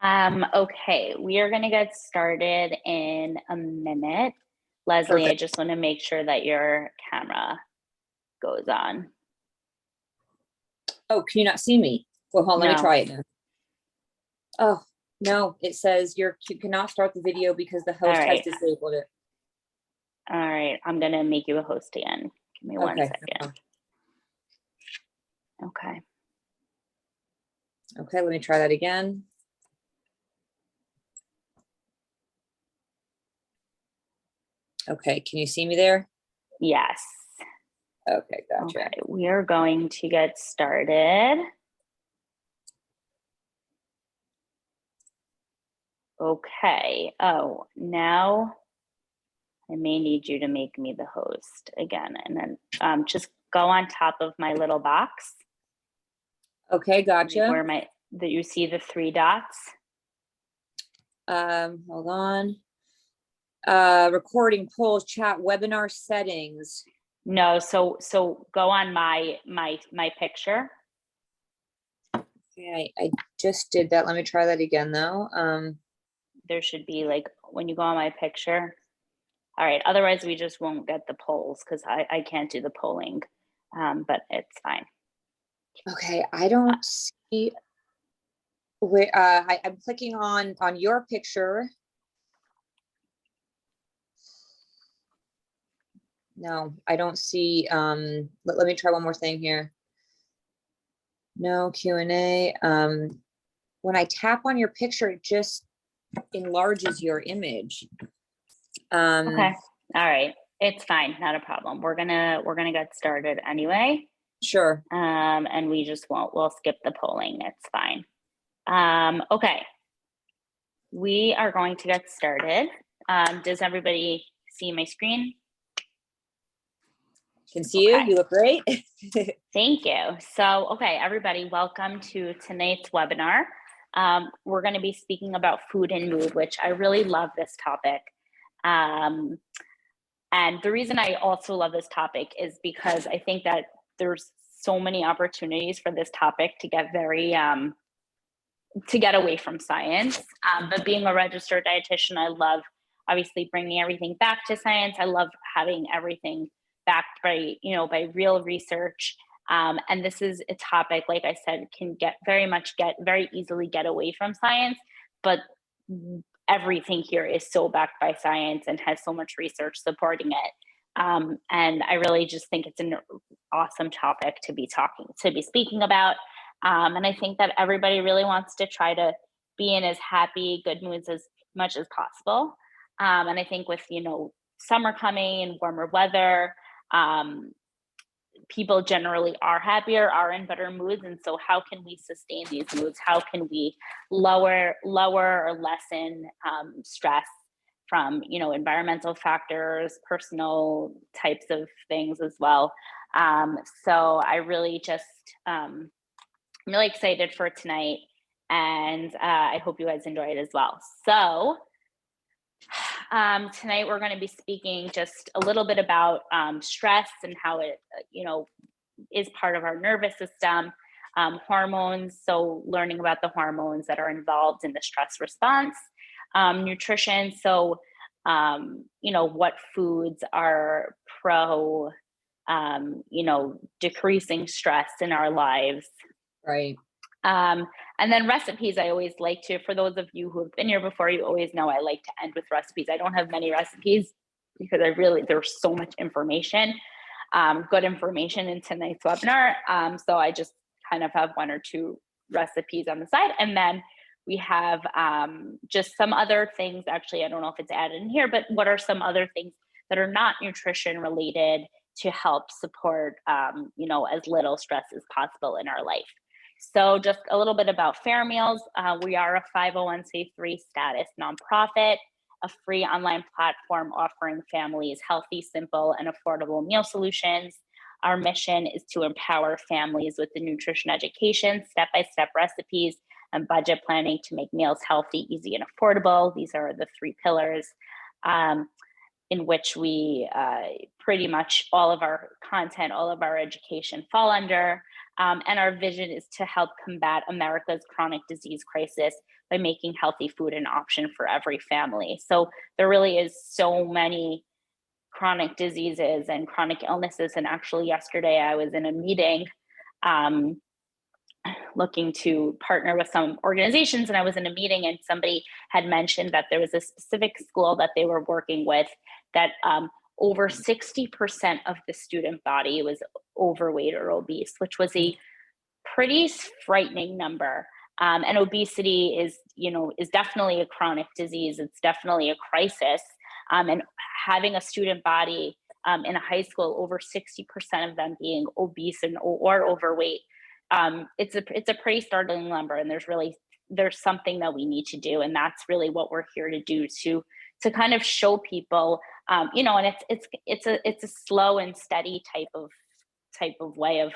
Okay, we are going to get started in a minute. Leslie, I Perfect. just want to make sure that your camera goes on. Oh, can you not see me? Well, hold on, let me No. try it now. Oh, no, it says you cannot start the video because the host has right. disabled it. All right, I'm going to make you a host again. Give me 1 second. Okay. Okay, let me try that again. Okay, can you see me there? Yes. Okay, gotcha. Okay, we are going to get started. Okay. Oh, now I may need you to make me the host again, and then just go on top of my little box. Okay, gotcha. Where that you see the 3 dots. Hold on. Recording, polls, chat, webinar settings. No, so go on my picture. Okay, I just did that. Let me try that again though. There should be, like, when you go on my picture. All right, otherwise we just won't get the polls because I can't do the polling, but it's fine. Okay, I don't see where I'm clicking on your picture. No, I don't see. Let me try one more thing here. No Q&A. When I tap on your picture, it just enlarges your image. Okay. All right. It's fine. Not a problem. We're gonna get started anyway. Sure. And we'll skip the polling. It's fine. Okay. We are going to get started. Does everybody see my screen? Can see you. You look great. Thank you. So, okay, everybody, welcome to tonight's webinar. We're going to be speaking about food and mood, which I really love this topic. And the reason I also love this topic is because I think that there's so many opportunities for this topic to get to get away from science. But being a registered dietitian, I love obviously bringing everything back to science. I love having everything backed by real research. And this is a topic, like I said, can very easily get away from science, but everything here is so backed by science and has so much research supporting it. And I really just think it's an awesome topic to be speaking about. And I think that everybody really wants to try to be in as happy, good moods as much as possible. And I think with, summer coming and warmer weather, people generally are happier, are in better moods. And so how can we sustain these moods? How can we lower or lessen stress from, environmental factors, personal types of things as well? So I really just, I'm really excited for tonight, and I hope you guys enjoy it as well. So tonight we're going to be speaking just a little bit about stress and how it, is part of our nervous system, hormones. So learning about the hormones that are involved in the stress response, nutrition. So, what foods are decreasing stress in our lives. Right. And then recipes, I always like to, for those of you who have been here before, you always know I like to end with recipes. I don't have many recipes because there's so much information, good information in tonight's webinar. So I just kind of have 1 or 2 recipes on the side. And then we have just some other things. Actually, I don't know if it's added in here, but what are some other things that are not nutrition related to help support, as little stress as possible in our life. So just a little bit about Fair Meals. We are a 501c3 status nonprofit, a free online platform offering families healthy, simple, and affordable meal solutions. Our mission is to empower families with the nutrition education, step-by-step recipes, and budget planning to make meals healthy, easy, and affordable. These are the 3 pillars in which we pretty much all of our content, all of our education fall under. And our vision is to help combat America's chronic disease crisis by making healthy food an option for every family. So there really is so many chronic diseases and chronic illnesses. And actually, yesterday I was in a meeting um, looking to partner with some organizations, and I was in a meeting and somebody had mentioned that there was a specific school that they were working with that over 60% of the student body was overweight or obese, which was a pretty frightening number. And obesity is definitely a chronic disease. It's definitely a crisis. And having a student body in a high school, over 60% of them being obese or overweight, it's a pretty startling number. And there's something that we need to do, and that's really what we're here to do, to kind of show people, and it's a slow and steady type of way of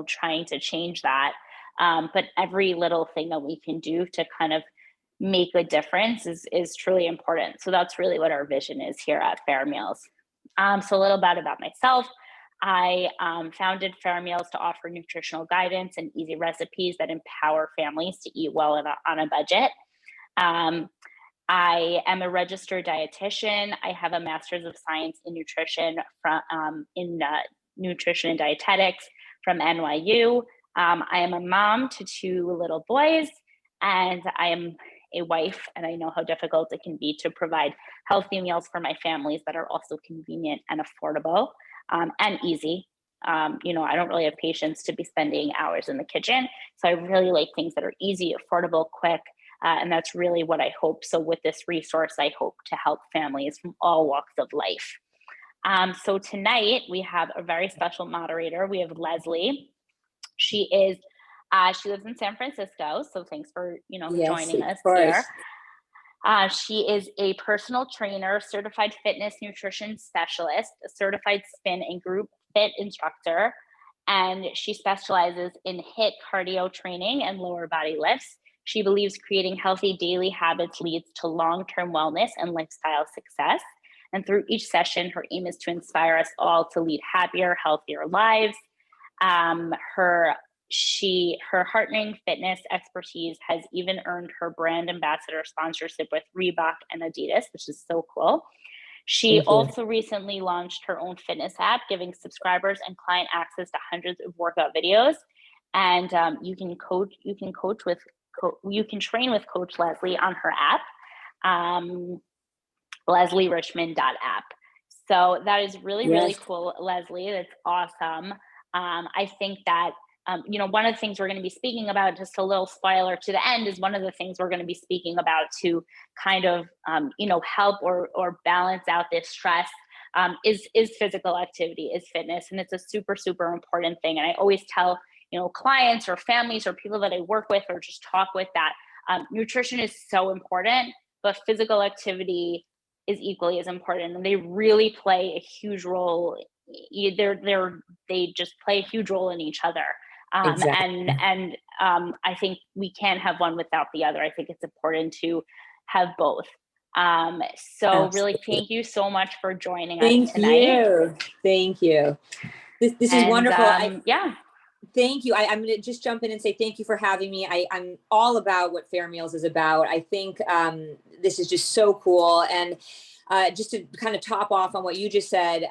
trying to change that. But every little thing that we can do to kind of make a difference is truly important. So that's really what our vision is here at Fair Meals. So a little bit about myself. I founded Fair Meals to offer nutritional guidance and easy recipes that empower families to eat well on a budget. I am a registered dietitian. I have a master's of science in nutrition in nutrition and dietetics from NYU. I am a mom to 2 little boys, and I am a wife, and I know how difficult it can be to provide healthy meals for my families that are also convenient and affordable and easy. I don't really have patience to be spending hours in the kitchen, so I really like things that are easy, affordable, quick, and that's really what I hope. So with this resource, I hope to help families from all walks of life. So tonight we have a very special moderator. We have Leslie. She lives in San Francisco. So thanks for, joining us here. She is a personal trainer, certified fitness nutrition specialist, a certified spin and group fit instructor, and she specializes in HIIT cardio training and lower body lifts. She believes creating healthy daily habits leads to long-term wellness and lifestyle success. And through each session, her aim is to inspire us all to lead happier, healthier lives. Her heartening fitness expertise has even earned her brand ambassador sponsorship with Reebok and Adidas, which is so cool. She also recently launched her own fitness app, giving subscribers and client access to hundreds of workout videos. And you can train with Coach Leslie on her app, LeslieRichmond.app. So that is really, really cool, Leslie. That's awesome. I think that, one of the things we're going to be speaking about, just a little spoiler to the end, is one of the things we're going to be speaking about to kind of, help or balance out this stress is physical activity, is fitness. And it's a super, super important thing. And I always tell, clients or families or people that I work with or just talk with that nutrition is so important, but physical activity is equally as important. And they really play a huge role. They just play a huge role in each other. Exactly. And I think we can't have one without the other. I think it's important to have both. So really, thank you so much for joining us tonight. Thank you. This is wonderful. Thank you. I'm going to just jump in and say thank you for having me. I'm all about what Fair Meals is about. I think this is just so cool. And just to kind of top off on what you just said,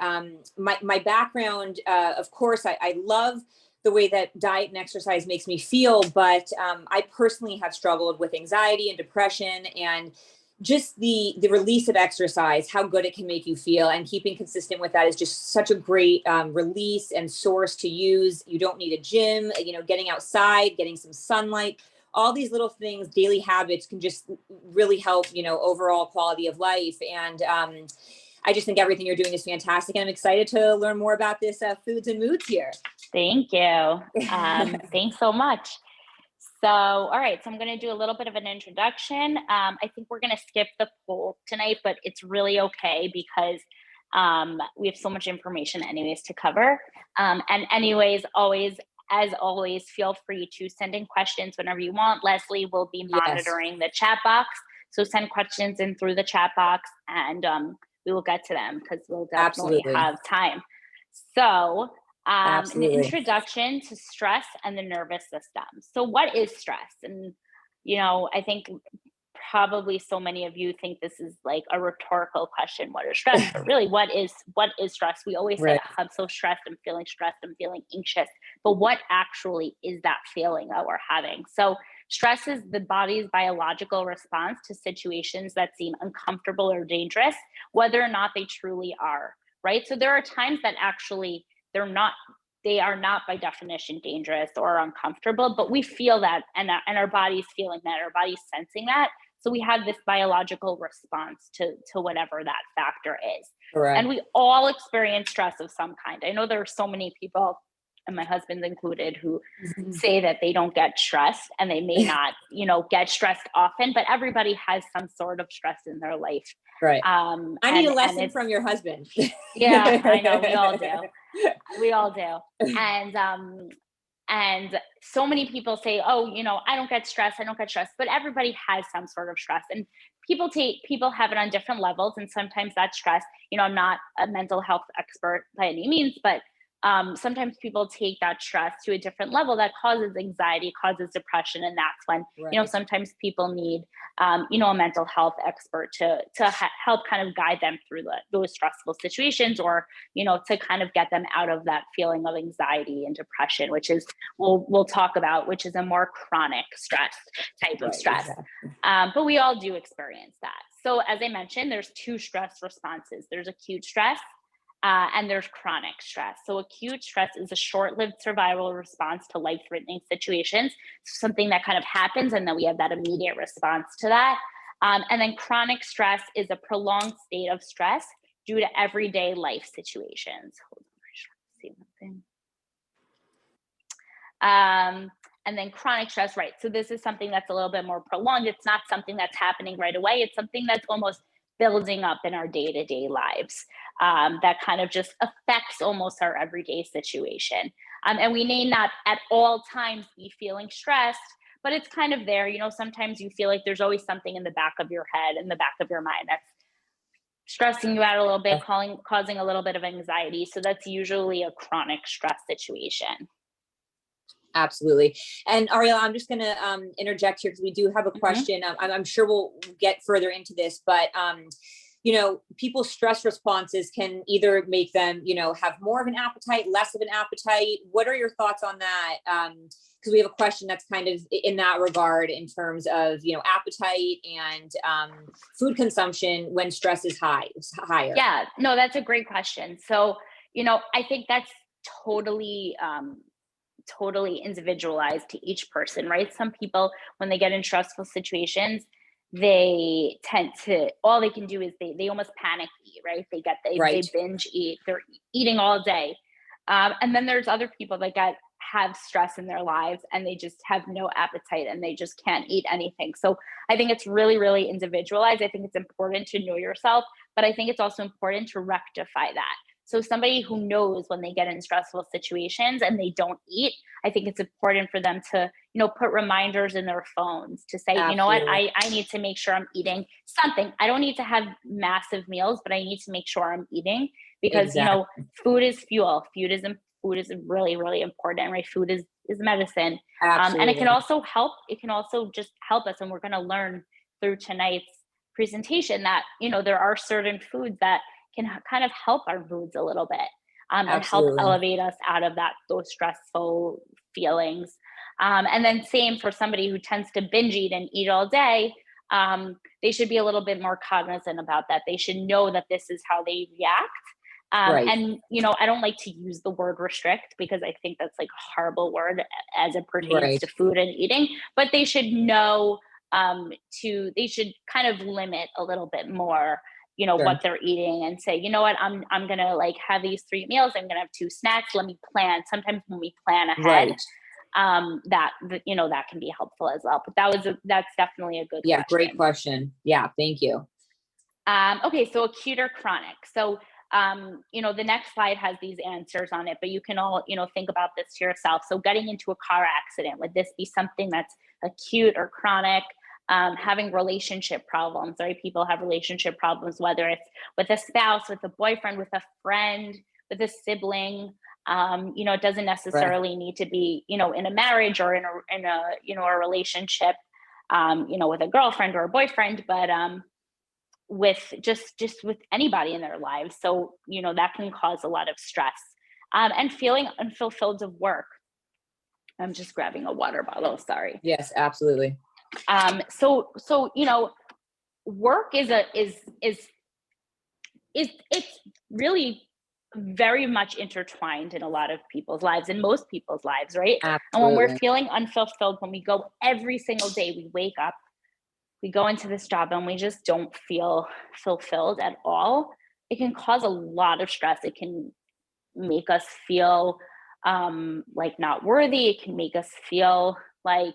my background, of course, I love the way that diet and exercise makes me feel, but I personally have struggled with anxiety and depression, and just the release of exercise, how good it can make you feel, and keeping consistent with that is just such a great release and source to use. You don't need a gym, getting outside, getting some sunlight, all these little things, daily habits can just really help, overall quality of life. And I just think everything you're doing is fantastic. And I'm excited to learn more about this Foods and Moods here. Thank you. Thanks so much. So, all right, so I'm going to do a little bit of an introduction. I think we're going to skip the poll tonight, but it's really okay because we have so much information anyways to cover. And anyways, as always, feel free to send in questions whenever you want. Leslie will be monitoring the chat box. So send questions in through the chat box, and we will get to them because we'll definitely have time. So An Absolutely. introduction to stress and the nervous system. So, what is stress? And, I think probably so many of you think this is like a rhetorical question. What is stress? But really, what is stress? We always say, Right. "Oh, I'm so stressed, I'm feeling anxious." But what actually is that feeling that we're having? So, stress is the body's biological response to situations that seem uncomfortable or dangerous, whether or not they truly are. Right. So there are times that actually they're not they are not by definition dangerous or uncomfortable, but we feel that, and our body's feeling that, our body's sensing that. So we have this biological response to whatever that factor is. And Correct. we all experience stress of some kind. I know there are so many people, and my husband included, who Mhm. say that they don't get stressed, and they may not, get stressed often, but everybody has some sort of stress in their life. Right. I need a And lesson it's, from your husband. yeah, I know, we all do. We all do. And so many people say, "Oh, I don't get stressed, I don't get stressed," but everybody has some sort of stress, and people have it on different levels, and sometimes that stress, I'm not a mental health expert by any means, but sometimes people take that stress to a different level that causes anxiety, causes depression, and that's when, Right. sometimes people need, a mental health expert to help kind of guide them through those stressful situations, or to kind of get them out of that feeling of anxiety and depression, which is, we'll talk about, which is a more chronic stress type of Right. stress. Exactly. But we all do experience that. So as I mentioned, there's two stress responses. There's acute stress, and there's chronic stress. So acute stress is a short-lived survival response to life-threatening situations, something that kind of happens, and then we have that immediate response to that. And then chronic stress is a prolonged state of stress due to everyday life situations. Hold on, I'm trying to see one thing. And then chronic stress, right? So this is something that's a little bit more prolonged. It's not something that's happening right away. It's something that's almost building up in our day-to-day lives, that kind of just affects almost our everyday situation. And we may not at all times be feeling stressed, but it's kind of there. Sometimes you feel like there's always something in the back of your head, in the back of your mind, that's stressing you out a little bit, causing a little bit of anxiety. So that's usually a chronic stress situation. Absolutely. And Ariel, I'm just going to interject here because we do have a Mhm. question. I'm sure we'll get further into this, but people's stress responses can either make them, have more of an appetite, less of an appetite. What are your thoughts on that? Because we have a question that's kind of in that regard in terms of, appetite and food consumption when stress is higher. Yeah, no, that's a great question. So, I think that's totally, totally individualized to each person, right? Some people, when they get in stressful situations, they tend to, all they can do is they almost panic eat, right? They Right. binge eat. They're eating all day. And then there's other people that have stress in their lives, and they just have no appetite, and they just can't eat anything. So I think it's really, really individualized. I think it's important to know yourself, but I think it's also important to rectify that. So somebody who knows when they get in stressful situations and they don't eat, I think it's important for them to, put reminders in their phones to say, you know what, Absolutely. I need to make sure I'm eating something. I don't need to have massive meals, but I need to make sure I'm eating, because, Exactly. food is fuel. Food is really, really important, right? Food is medicine. And it can Absolutely. also help. It can also just help us. And we're going to learn through tonight's presentation that, there are certain foods that can kind of help our moods a little bit, and help Absolutely. elevate us out of those stressful feelings. And then same for somebody who tends to binge eat and eat all day. They should be a little bit more cognizant about that. They should know that this is how they react. Right. And I don't like to use the word restrict, because I think that's like a horrible word as it pertains Right. to food and eating. But they should know, they should kind of limit a little bit more, Sure. what they're eating, and say, you know what, I'm gonna like have these 3 meals. I'm gonna have 2 snacks. Let me plan. Sometimes when we plan ahead, Right. that can be helpful as well. But that's definitely a good Yeah. Great question. question. Yeah. Thank you. Okay, so acute or chronic. So, the next slide has these answers on it, but you can all, think about this to yourself. So, getting into a car accident, would this be something that's acute or chronic? Having relationship problems, right? People have relationship problems, whether it's with a spouse, with a boyfriend, with a friend, with a sibling. You know, it doesn't necessarily need to be, you know, in a marriage or in a, you know, a relationship, you know, with a girlfriend or a boyfriend, but with just with anybody in their lives. So, you know, that can cause a lot of stress, and feeling unfulfilled of work. I'm just grabbing a water bottle, sorry. Yes, absolutely. So you know, work is it's really very much intertwined in a lot of people's lives, in most people's lives, right? And when we're Absolutely. feeling unfulfilled, when we go every single day, we wake up, we go into this job and we just don't feel fulfilled at all, it can cause a lot of stress. It can make us feel like not worthy. It can make us feel like,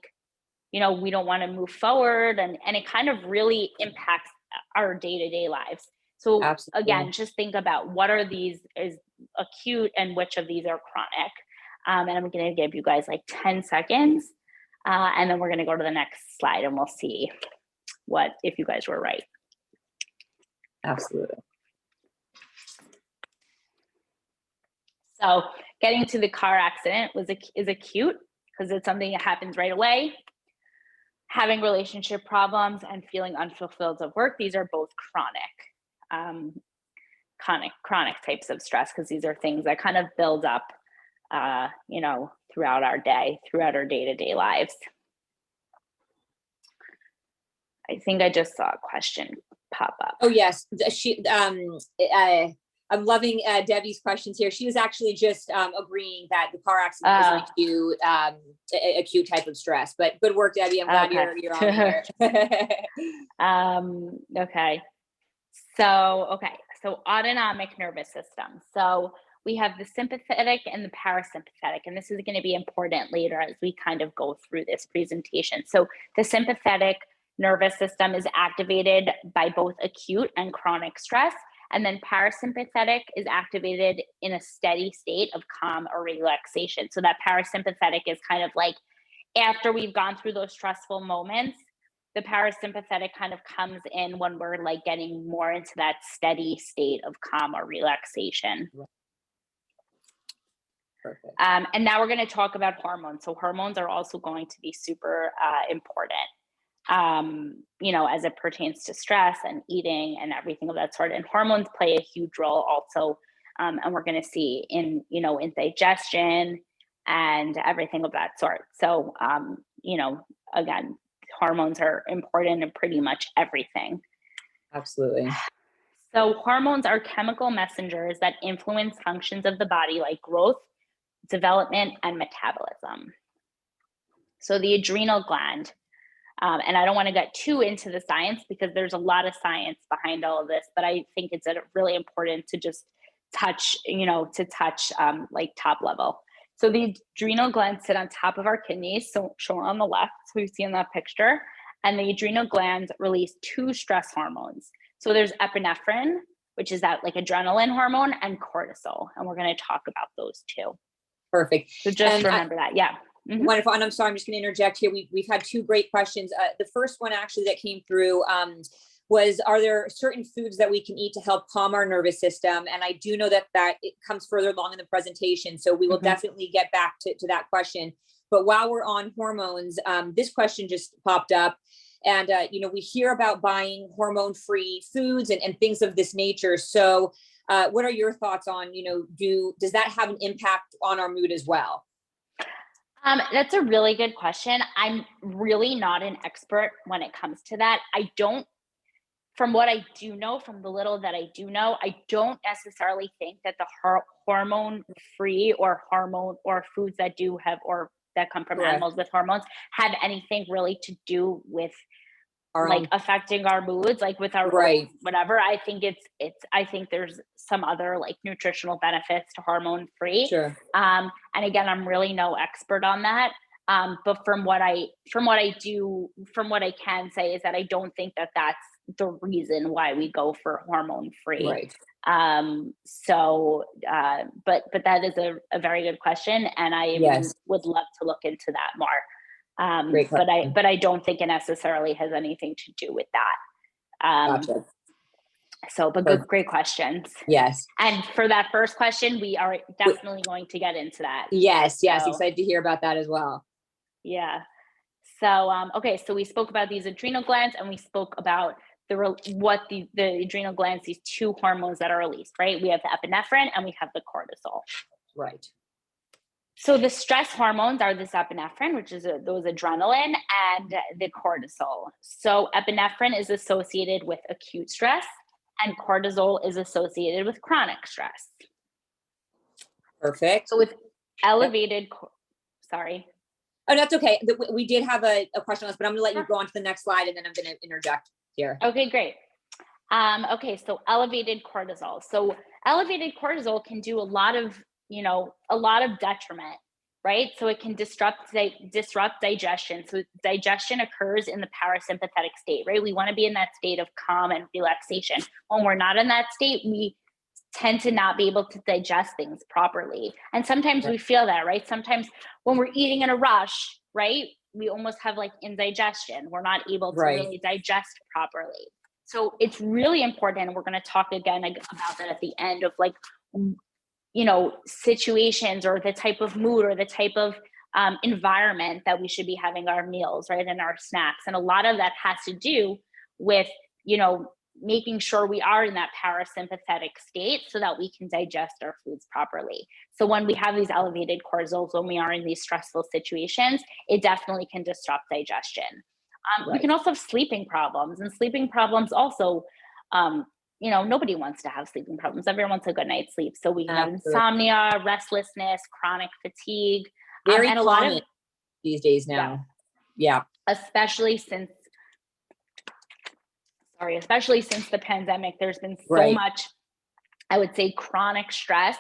you know, we don't want to move forward, and it kind of really impacts our day-to-day lives. So Absolutely. again, just think about what are these is acute and which of these are chronic. And I'm going to give you guys like 10 seconds, and then we're going to go to the next slide and we'll see what if you guys were right. Absolutely. So getting to the car accident is acute because it's something that happens right away. Having relationship problems and feeling unfulfilled of work, these are both chronic types of stress, because these are things that kind of build up, you know, throughout our day, throughout our day-to-day lives. I think I just saw a question pop up. Oh yes, I'm loving Debbie's questions here. She was actually just agreeing that the car accident is an acute type of stress. But good work, Debbie. I'm glad you're on here. Okay. So autonomic nervous system. So we have the sympathetic and the parasympathetic, and this is going to be important later as we kind of go through this presentation. So the sympathetic nervous system is activated by both acute and chronic stress. And then parasympathetic is activated in a steady state of calm or relaxation. So that parasympathetic is kind of like after we've gone through those stressful moments, the parasympathetic kind of comes in when we're like getting more into that steady state of calm or relaxation. Perfect. And now we're going to talk about hormones. So hormones are also going to be super important, you know, as it pertains to stress and eating and everything of that sort. And hormones play a huge role also, and we're going to see in, you know, in digestion and everything of that sort. So, you know, again, hormones are important in pretty much everything. Absolutely. So hormones are chemical messengers that influence functions of the body like growth, development, and metabolism. So the adrenal gland, and I don't want to get too into the science because there's a lot of science behind all of this, but I think it's really important to just touch, you know, like top level. So the adrenal glands sit on top of our kidneys, so shown on the left, so you see in that picture, and the adrenal glands release two stress hormones. So there's epinephrine, which is that like adrenaline hormone, and cortisol, and we're going to talk about those two. Perfect. So just remember that. Yeah. Mm-hmm. Wonderful. And I'm sorry, I'm just going to interject here. We've had two great questions. The first one actually that came through was, are there certain foods that we can eat to help calm our nervous system? And I do know that it comes further along in the presentation. So we will definitely get back to that question. But while we're on hormones, this question just popped up. And, you know, we hear about buying hormone-free foods and things of this nature. So what are your thoughts on, you know, does that have an impact on our mood as well? That's a really good question. I'm really not an expert when it comes to that. From what I do know, from the little that I do know, I don't necessarily think that the hormone free or foods that do have, or that come from animals with hormones, have anything really to do with like affecting our moods, like with our whatever. I think I think there's some other like nutritional benefits to hormone free. Sure. And again, I'm really no expert on that. But from what I can say is that I don't think that that's the reason why we go for hormone free. Right. But that is a very good question, and I would love to look into that more. But I don't think it necessarily has anything to do with that. Gotcha. So, but good, great questions. Yes. And for that first question, we are definitely going to get into that. Yes. So, Excited to hear about that as well. yeah. So, okay. So we spoke about these adrenal glands, and we spoke about what the adrenal glands, these two hormones that are released, right? We have the epinephrine and we have the cortisol. Right. So the stress hormones are this epinephrine, which is those adrenaline, and the cortisol. So epinephrine is associated with acute stress, and cortisol is associated with chronic stress. Perfect. So with elevated, sorry. Oh, that's okay. We did have a question on this, but I'm going to let you go on to the next slide, and then I'm going to interject here. Okay, great. Okay, so elevated cortisol. So elevated cortisol can do a lot of detriment, right? So it can disrupt digestion. So digestion occurs in the parasympathetic state, right? We want to be in that state of calm and relaxation. When we're not in that state, we tend to not be able to digest things properly. And sometimes we feel that, right? Sometimes when we're eating in a rush, right, we almost have like indigestion. We're not able to really digest properly. So it's really important. And we're going to talk again about that at the end of like, situations or the type of mood or the type of environment that we should be having our meals, right, and our snacks. And a lot of that has to do with, making sure we are in that parasympathetic state so that we can digest our foods properly. So when we have these elevated cortisols, when we are in these stressful situations, it definitely can disrupt digestion. We can also have sleeping problems, and sleeping problems also, nobody wants to have sleeping problems. Everyone wants a good night's sleep. So we have insomnia, restlessness, chronic fatigue, very and a common lot of these days now. Yeah. Especially since the pandemic, there's been so much, I would say, chronic stress,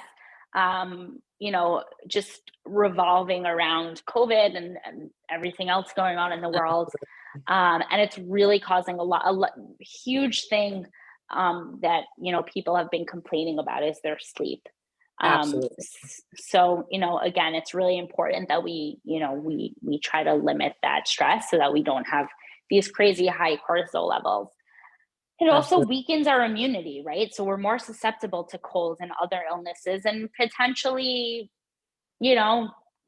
just revolving around COVID and everything else going on in the world. And it's really causing a huge thing that, people have been complaining about is their sleep. So, again, it's really important that we try to limit that stress so that we don't have these crazy high cortisol levels. It also weakens our immunity, right? So we're more susceptible to colds and other illnesses, and potentially,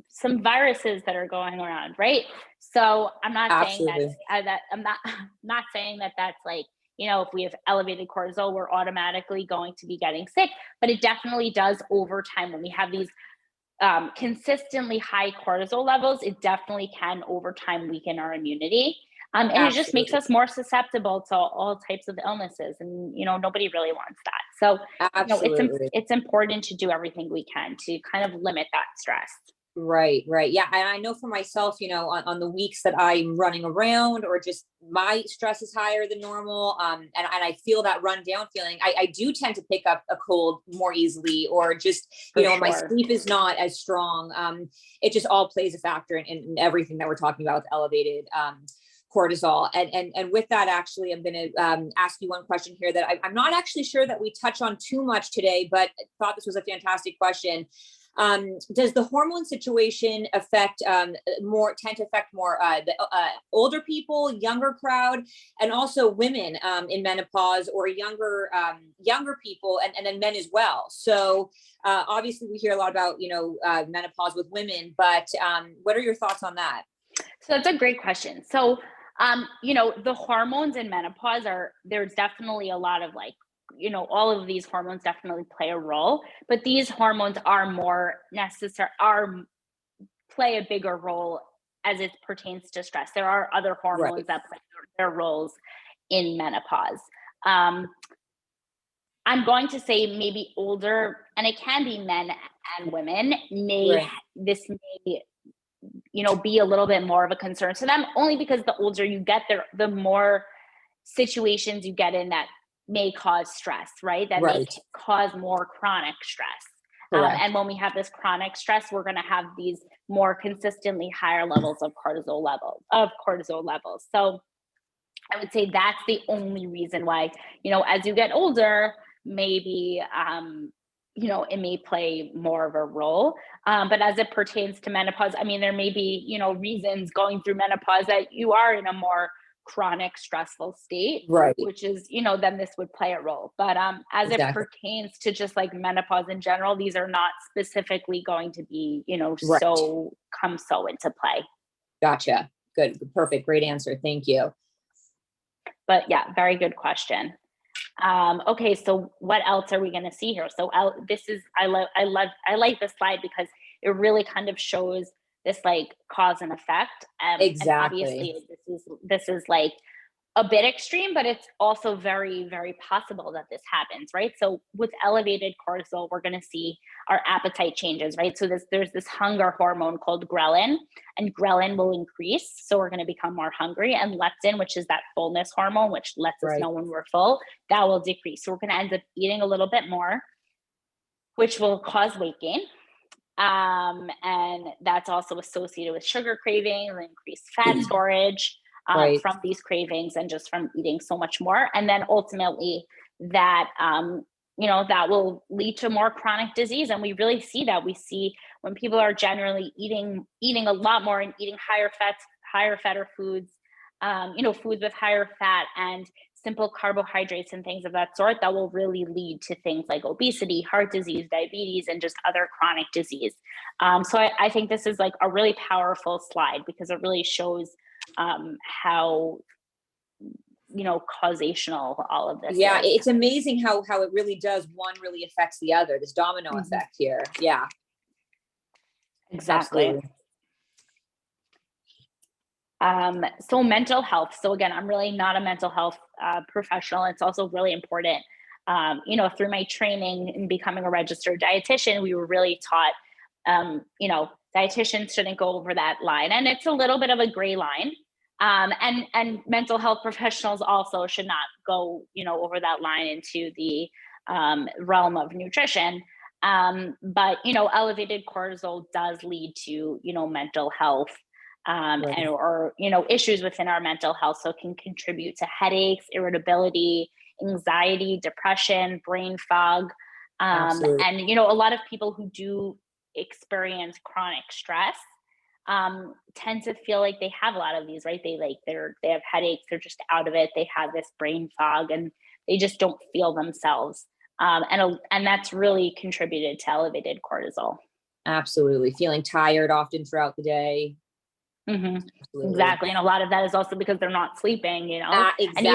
some viruses that are going around, right? So I'm not saying that I'm not saying that that's like, if we have elevated cortisol, we're automatically going to be getting sick, but it definitely does over time. When we have these consistently high cortisol levels, it definitely can over time weaken our immunity. And it just makes us more susceptible to all types of illnesses. And, nobody really wants that. So, it's important to do everything we can to kind of limit that stress. Right. Yeah. And I know for myself, on the weeks that I'm running around or just my stress is higher than normal. And I feel that run down feeling, I do tend to pick up a cold more easily, or just, my sleep is not as strong. It just all plays a factor in everything that we're talking about with elevated, cortisol. And with that, actually, I'm going to ask you one question here that I'm not actually sure that we touch on too much today, but I thought this was a fantastic question. Does the hormone situation tend to affect more the older people, younger crowd, and also women in menopause, or younger people, and then men as well? So obviously we hear a lot about menopause with women, but what are your thoughts on that? So that's a great question. So the hormones in menopause there's definitely a lot of all of these hormones definitely play a role, but these hormones are more necessary, play a bigger role as it pertains to stress. There are other hormones that play their roles in menopause. I'm going to say maybe older, and it can be men and women, this may be a little bit more of a concern to them, only because the older you get, the more situations you get in that may cause stress, right? That may cause more chronic stress. And when we have this chronic stress, we're going to have these more consistently higher levels of cortisol levels. So I would say that's the only reason why, as you get older, maybe, it may play more of a role. But as it pertains to menopause, I mean, there may be, reasons going through menopause that you are in a more chronic stressful state, Right. which is, then this would play a role. But as it Exactly. pertains to just like menopause in general, these are not specifically going to be, Right. so into play. Gotcha. Good. Perfect. Great answer. Thank you. But yeah, very good question. Okay, so what else are we going to see here? So I like this slide because it really kind of shows this like cause and effect. And Exactly. obviously this is like a bit extreme, but it's also very, very possible that this happens, right? So with elevated cortisol, we're going to see our appetite changes, right? So there's this hunger hormone called ghrelin, and ghrelin will increase. So we're going to become more hungry, and leptin, which is that fullness hormone, which lets us Right. know when we're full, that will decrease. So we're going to end up eating a little bit more, which will cause weight gain. And that's also associated with sugar cravings and increased fat storage. Right. From these cravings and just from eating so much more. And then ultimately that, that will lead to more chronic disease. And we really see that. We see when people are generally eating a lot more and eating higher fatter foods, foods with higher fat and simple carbohydrates and things of that sort, that will really lead to things like obesity, heart disease, diabetes, and just other chronic disease. So I think this is like a really powerful slide because it really shows how causational all of this is. It's amazing how it really does. One really affects the other. This domino effect here. Yeah, exactly. Absolutely. So mental health. So again, I'm really not a mental health professional. It's also really important. Through my training and becoming a registered dietitian, we were really taught, dietitians shouldn't go over that line, and it's a little bit of a gray line. And mental health professionals also should not go, over that line into the realm of nutrition. But elevated cortisol does lead to, mental health Right. or issues within our mental health. So it can contribute to headaches, irritability, anxiety, depression, brain fog. And a lot of people who do experience chronic stress tend to feel like they have a lot of these, right? They have headaches, they're just out of it, they have this brain fog, and they just don't feel themselves. And that's really contributed to elevated cortisol. Absolutely. Feeling tired often throughout the day. Exactly. And a lot of that is also because they're not sleeping, Exactly. And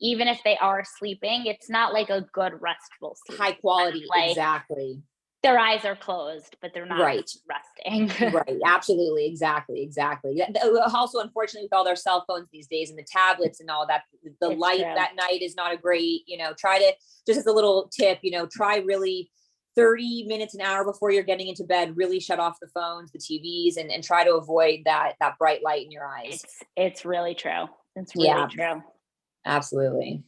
even if they are sleeping, it's not like a good restful sleep. High quality. Like, exactly. Their eyes are closed, but they're not resting. Right. Absolutely. Exactly. Also, unfortunately, with all their cell phones these days and the tablets and all that, the It's light true. that night is not a great, try to, just as a little tip, try really 30 minutes, an hour before you're getting into bed, really shut off the phones, the TVs, and try to avoid that bright light in your eyes. It's really true. It's really true. Absolutely.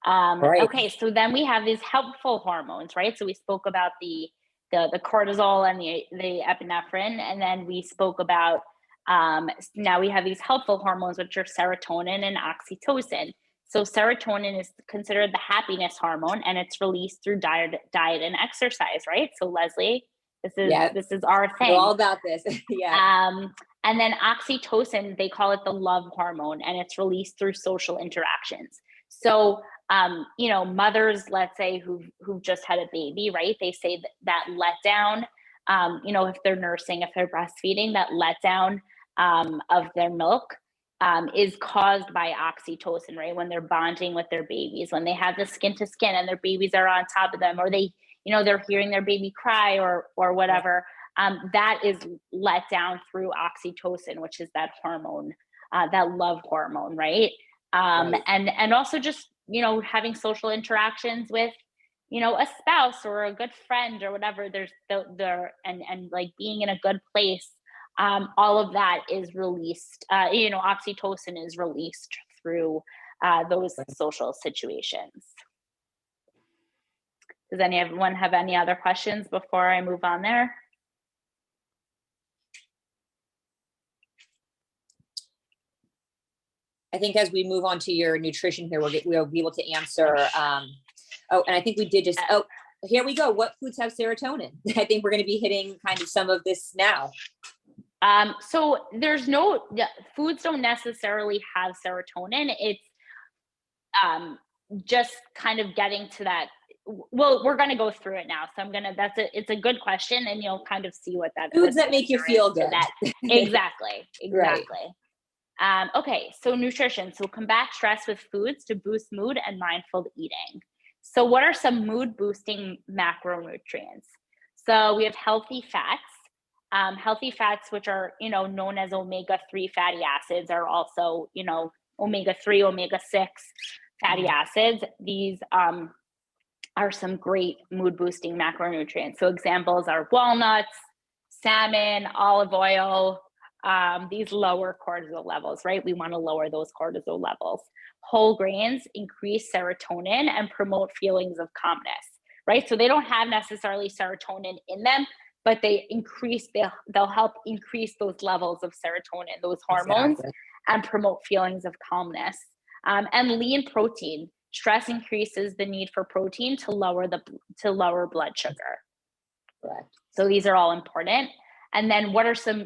Right. Okay, so then we have these helpful hormones, right? So we spoke about the cortisol and the epinephrine, and then we spoke about now we have these helpful hormones, which are serotonin and oxytocin. So serotonin is considered the happiness hormone, and it's released through diet and exercise, right? So Leslie, this is our thing. We're all about this. And then oxytocin, they call it the love hormone, and it's released through social interactions. So mothers, let's say who've just had a baby, right? They say that letdown, if they're nursing, if they're breastfeeding, that letdown of their milk is caused by oxytocin, right? When they're bonding with their babies, when they have the skin to skin and their babies are on top of them, or they're hearing their baby cry or whatever, that is let down through oxytocin, which is that hormone, that love hormone, right? And also just, having social interactions with, a spouse or a good friend or whatever, and like being in a good place. All of that is released, oxytocin is released through those social situations. Does anyone have any other questions before I move on there? I think as we move on to your nutrition here, we'll be able to answer. And I think we did just, here we go. What foods have serotonin? I think we're going to be hitting kind of some of this now. So there's no, foods don't necessarily have serotonin. It's just kind of getting to that. Well, we're going to go through it now. So it's a good question, and you'll kind of see what that Foods what the that make you answer is feel to good. that. Exactly. Right. Exactly. Okay, so nutrition. So combat stress with foods to boost mood and mindful eating. So what are some mood boosting macronutrients? So we have healthy fats. Healthy fats, which are known as omega-3 fatty acids, are also omega-3, omega-6 fatty Mhm. acids. These are some great mood boosting macronutrients. So examples are walnuts, salmon, olive oil. These lower cortisol levels, right? We want to lower those cortisol levels. Whole grains increase serotonin and promote feelings of calmness, right? So they don't have necessarily serotonin in them, but they'll help increase those levels of serotonin, those hormones, Exactly. and promote feelings of calmness. And lean protein. Stress increases the need for protein to lower blood sugar. Correct. So these are all important. And then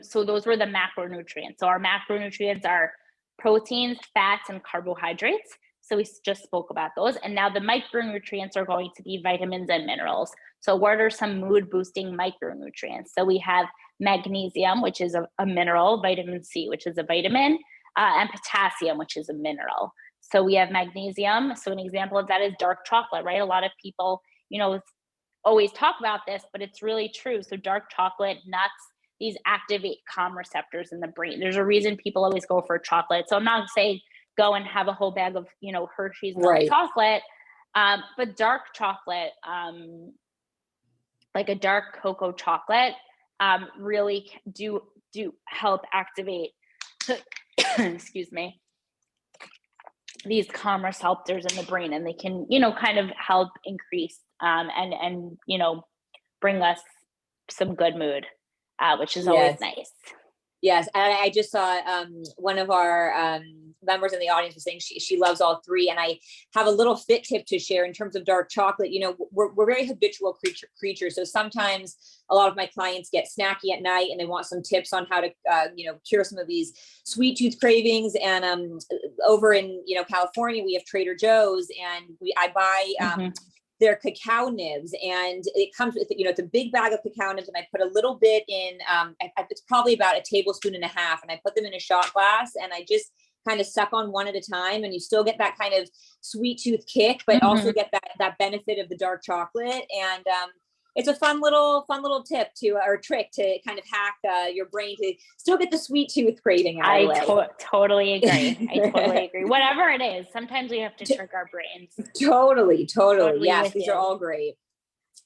so those were the macronutrients. So our macronutrients are proteins, fats, and carbohydrates. So we just spoke about those. And now the micronutrients are going to be vitamins and minerals. So what are some mood boosting micronutrients? So we have magnesium, which is a mineral, vitamin C, which is a vitamin, and potassium, which is a mineral. So we have magnesium. So an example of that is dark chocolate, right? A lot of people, always talk about this, but it's really true. So dark chocolate, nuts, these activate calm receptors in the brain. There's a reason people always go for chocolate. So I'm not saying go and have a whole bag of Hershey's milk Right. chocolate, but dark chocolate, like a dark cocoa chocolate, really do help activate. Excuse me, these calm receptors in the brain, and they can kind of help increase and bring us some good mood, which is always Yes. nice. Yes, and I just saw one of our members in the audience was saying she loves all three, and I have a little fit tip to share in terms of dark chocolate. We're very habitual creatures, so sometimes a lot of my clients get snacky at night, and they want some tips on how to cure some of these sweet tooth cravings. And over in California, we have Trader Joe's, and I buy. Their cacao nibs, and it comes with it's a big bag of cacao nibs, and I put a little bit in it's probably about a tablespoon and a half, and I put them in a shot glass, and I just kind of suck on one at a time, and you still get that kind of sweet tooth kick, but also get that benefit of the dark chocolate. And it's a fun little tip or trick to kind of hack your brain to still get the sweet tooth craving out of the way. Totally agree. I totally agree. Whatever it is, sometimes we have to trick our brains. Totally. Totally Yes, with these you. are all great.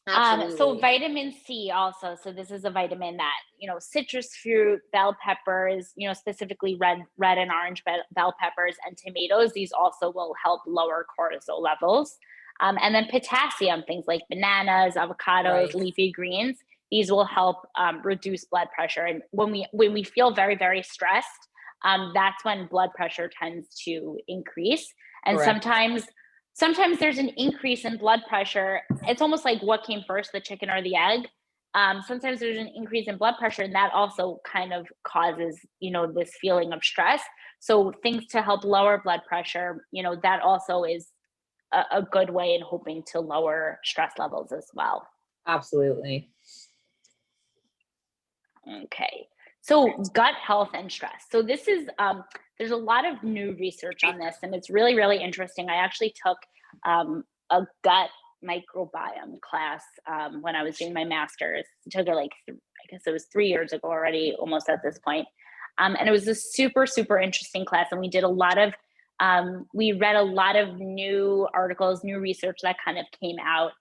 So Absolutely. vitamin C also. So this is a vitamin that, citrus fruit, bell peppers, specifically red and orange bell peppers and tomatoes. These also will help lower cortisol levels. And then potassium, things like bananas, avocados, Right. leafy greens. These will help reduce blood pressure. And when we feel very, very stressed, that's when blood pressure tends to increase. And Correct. sometimes there's an increase in blood pressure. It's almost like what came first, the chicken or the egg. Sometimes there's an increase in blood pressure, and that also kind of causes, this feeling of stress. So things to help lower blood pressure, that also is a good way in hoping to lower stress levels as well. Absolutely. Okay. So gut health and stress. So this is there's a lot of new research on this, and it's really, really interesting. I actually took a gut microbiome class when I was doing my master's. I took it I guess it was 3 years ago already, almost at this point. And it was a super, super interesting class, and we did we read a lot of new articles, new research that kind of came out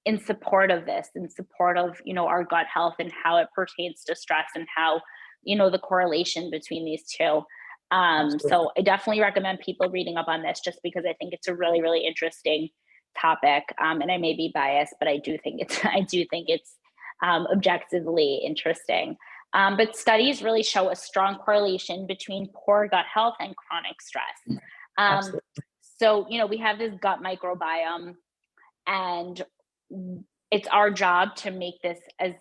in support of this, in support of our gut health and how it pertains to stress and how the correlation between these two. So I definitely recommend people reading up on this, just because I think it's a really, really interesting topic. And I may be biased, but I do think it's objectively interesting. But studies really show a strong correlation between poor gut health and chronic stress. Absolutely. So we have this gut microbiome, and it's our job to make this as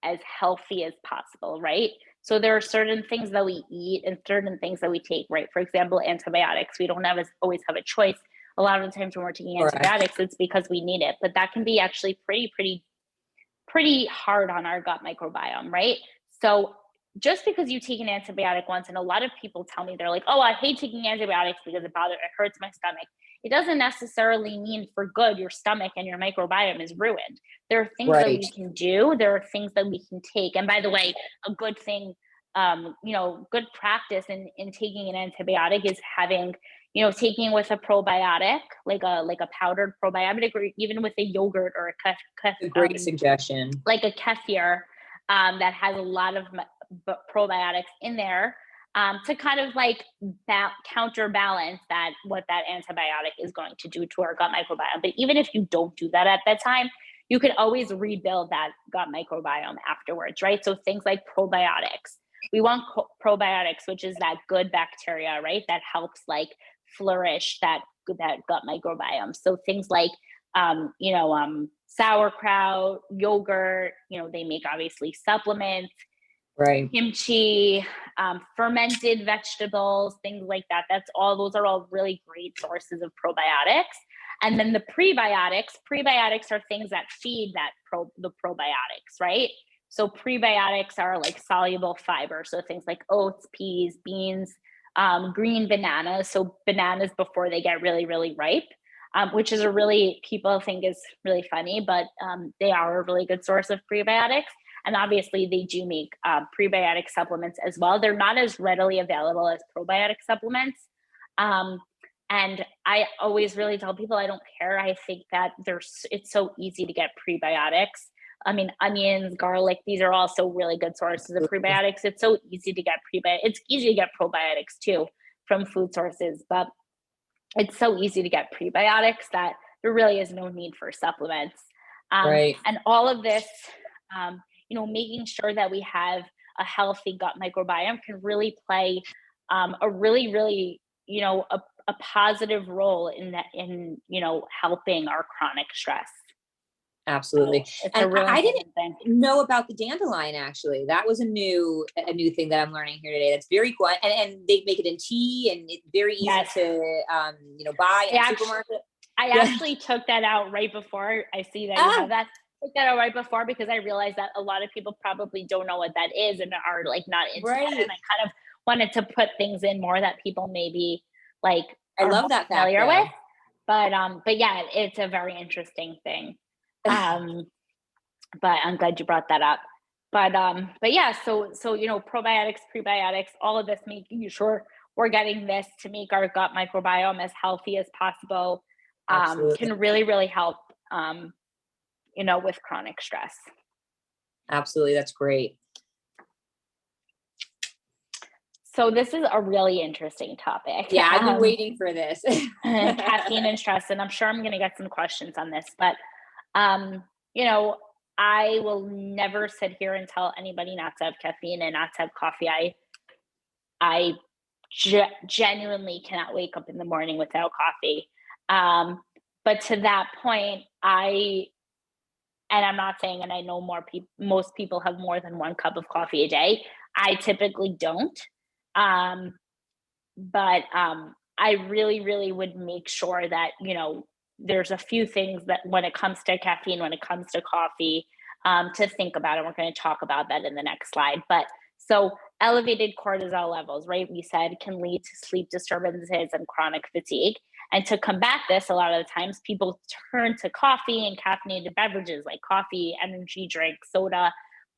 as healthy as possible, right? So there are certain things that we eat and certain things that we take, right? For example, antibiotics. We don't always have a choice. A lot of the times when we're taking Correct. antibiotics, it's because we need it, but that can be actually pretty hard on our gut microbiome, right? So just because you take an antibiotic once, and a lot of people tell me they're like, oh, I hate taking antibiotics because it hurts my stomach. It doesn't necessarily mean for good your stomach and your microbiome is ruined. There are things that Right. we can do. There are things that we can take. And by the way, a good thing, good practice in taking an antibiotic is having, taking with a probiotic, like a powdered probiotic, or even with a yogurt or A great suggestion. like a kefir that has a lot of probiotics in there to kind of like counterbalance what that antibiotic is going to do to our gut microbiome. But even if you don't do that at that time, you can always rebuild that gut microbiome afterwards, right? So things like probiotics. We want probiotics, which is that good bacteria, right? That helps like flourish that gut microbiome. So things like sauerkraut, yogurt, they make obviously supplements, Right. kimchi, fermented vegetables, things like that. Those are all really great sources of probiotics. And then the prebiotics are things that feed the probiotics, right? So prebiotics are like soluble fiber. So things like oats, peas, beans, green bananas. So bananas before they get really, really ripe. Which is people think is really funny, but they are a really good source of prebiotics. And obviously they do make prebiotic supplements as well. They're not as readily available as probiotic supplements. And I always really tell people I don't care. I think that it's so easy to get prebiotics. I mean, onions, garlic, these are also really good sources of prebiotics. It's so easy to get prebiotics. It's easy to get probiotics too from food sources, but it's so easy to get prebiotics that there really is no need for supplements. Right. And all of this, making sure that we have a healthy gut microbiome can really play a really, really, a positive role in helping our chronic stress. Absolutely. It's And a really I didn't important thing. know about the dandelion, actually. That was a new thing that I'm learning here today. That's very cool. And they make it in tea, and it's very easy Yes. to buy in the supermarket. I actually took that out right before. I see that you have that. Took that out right before because I realized that a lot of people probably don't know what that is and are like not into that. And I kind of wanted to put things in more that people maybe like I love that fact, familiar though. with. But yeah, it's a very interesting thing. But I'm glad you brought that up. But yeah, so probiotics, prebiotics, all of this, making sure we're getting this to make our gut microbiome as healthy as possible, can really, really help with chronic stress. Absolutely. That's great. So this is a really interesting topic. Yeah, I've been waiting for this. Caffeine and stress, and I'm sure I'm going to get some questions on this, but I will never sit here and tell anybody not to have caffeine and not to have coffee. I genuinely cannot wake up in the morning without coffee. But to that point, and I'm not saying, and I know most people have more than 1 cup of coffee a day. I typically don't. But I really, really would make sure that, there's a few things that when it comes to caffeine, when it comes to coffee, to think about, and we're going to talk about that in the next slide. But so elevated cortisol levels, right, we said can lead to sleep disturbances and chronic fatigue. And to combat this, a lot of the times people turn to coffee and caffeinated beverages like coffee, energy drink, soda.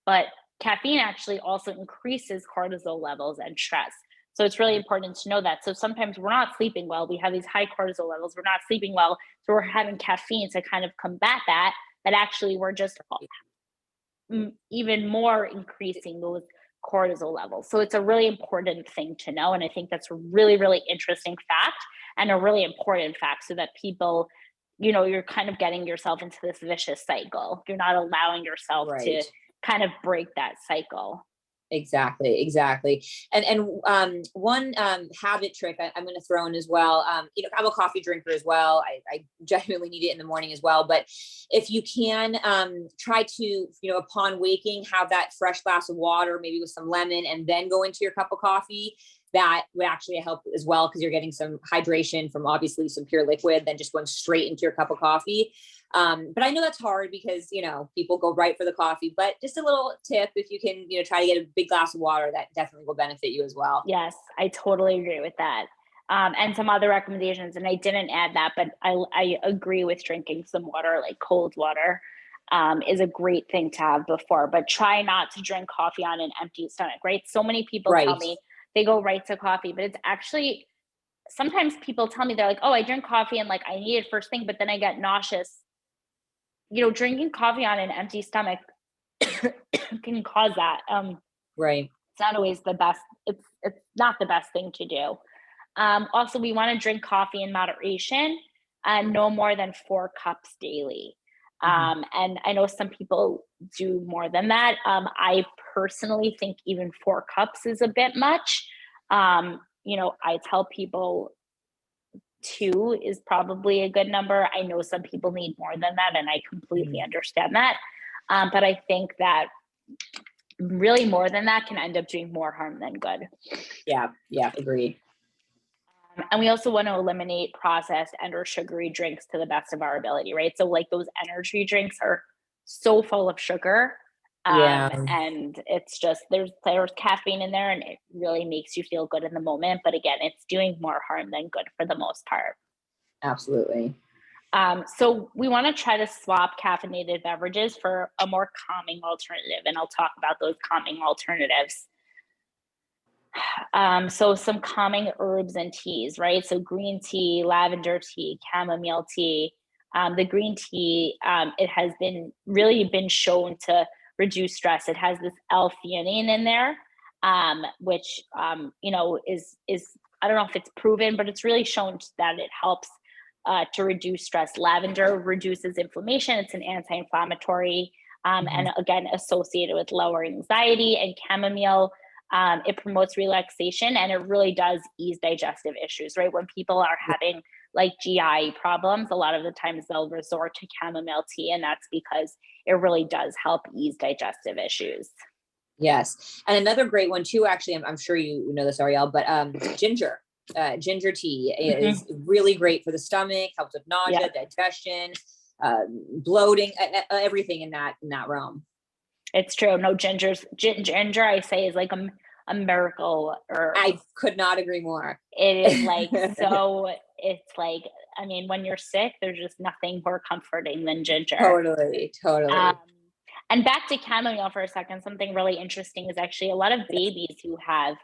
But caffeine actually also increases cortisol levels and stress. So it's really important to know that. So sometimes we're not sleeping well. We have these high cortisol levels. We're not sleeping well. So we're having caffeine to kind of combat that. But actually, we're just even more increasing those cortisol levels. So it's a really important thing to know. And I think that's a really, really interesting fact and a really important fact so that people, you're kind of getting yourself into this vicious cycle. You're not allowing yourself to kind of break that cycle. Exactly, exactly. And one habit trick I'm going to throw in as well. I'm a coffee drinker as well. I genuinely need it in the morning as well. But if you can, try to, upon waking, have that fresh glass of water, maybe with some lemon, and then go into your cup of coffee. That would actually help as well, because you're getting some hydration from obviously some pure liquid, then just going straight into your cup of coffee. But I know that's hard because, people go right for the coffee, but just a little tip, if you can, try to get a big glass of water, that definitely will benefit you as well. Yes, I totally agree with that. And some other recommendations, and I didn't add that, but I agree with drinking some water, like cold water, is a great thing to have before, but try not to drink coffee on an empty stomach, right? So many people tell Right. me they go right to coffee, but it's actually, sometimes people tell me they're like, oh, I drink coffee and like I need it first thing, but then I get nauseous. Drinking coffee on an empty stomach can cause that. Right. It's not always the best. It's not the best thing to do. Also, we want to drink coffee in moderation and no more than 4 cups daily. Mhm. And I know some people do more than that. I personally think even 4 cups is a bit much. I tell people 2 is probably a good number. I know some people need more than that, and I completely Mhm. understand that. But I think that really more than that can end up doing more harm than good. Yeah. Yeah. Agreed. And we also want to eliminate processed and or sugary drinks to the best of our ability, right? So like those energy drinks are so full of sugar. Yeah. And it's just there's caffeine in there and it really makes you feel good in the moment. But again, it's doing more harm than good for the most part. Absolutely. So we want to try to swap caffeinated beverages for a more calming alternative. And I'll talk about those calming alternatives. So some calming herbs and teas, right? So green tea, lavender tea, chamomile tea. The green tea, it has been shown to reduce stress. It has this L-theanine in there, which is I don't know if it's proven, but it's really shown that it helps to reduce stress. Lavender reduces inflammation. It's an anti-inflammatory, Mhm. and again associated with lower anxiety. And chamomile, it promotes relaxation and it really does ease digestive issues, right? When people are Yeah. having like GI problems, a lot of the times they'll resort to chamomile tea, and that's because it really does help ease digestive issues. Yes. And another great one too, actually, I'm sure you know this, Ariel, but ginger. Ginger tea is Hmm. really great for the stomach, helps with Yeah, nausea, digestion, bloating, everything in that realm. it's true. No, ginger, I say, is like a miracle herb. I could not agree more. It is like so. It's like, I mean, when you're sick, there's just nothing more comforting than ginger. Totally, Um, totally. and back to chamomile for a second, something really interesting is actually a lot of babies who have,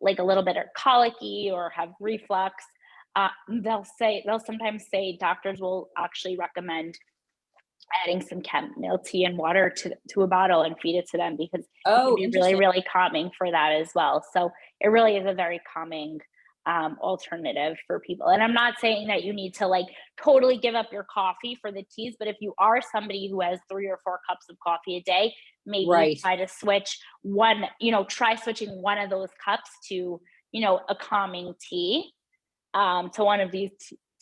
like a little bit of colicky or have reflux. They'll sometimes say doctors will actually recommend adding some chamomile tea and water to a bottle and feed it to them because it can Oh, be really, interesting. really calming for that as well. So it really is a very calming alternative for people. And I'm not saying that you need to like totally give up your coffee for the teas, but if you are somebody who has 3 or 4 cups of coffee a day, maybe Right. try to try switching one of those cups to, a calming tea, to one of these